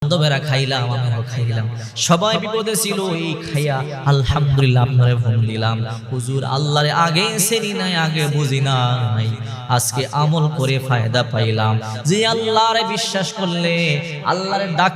বান্ধবেরা খাইলাম, আমিও খাইলাম, সবাই বিপদে ছিল, এই খাইয়া আলহামদুলিল্লাহ আপনারে ফোন দিলাম, হুজুর আল্লাহরে আগে চিনি নাই, আগে বুঝি নাই, আজকে আমল করে ফায়দা পাইলাম, যে আল্লাহরে বিশ্বাস করলে, আল্লাহরে ডাক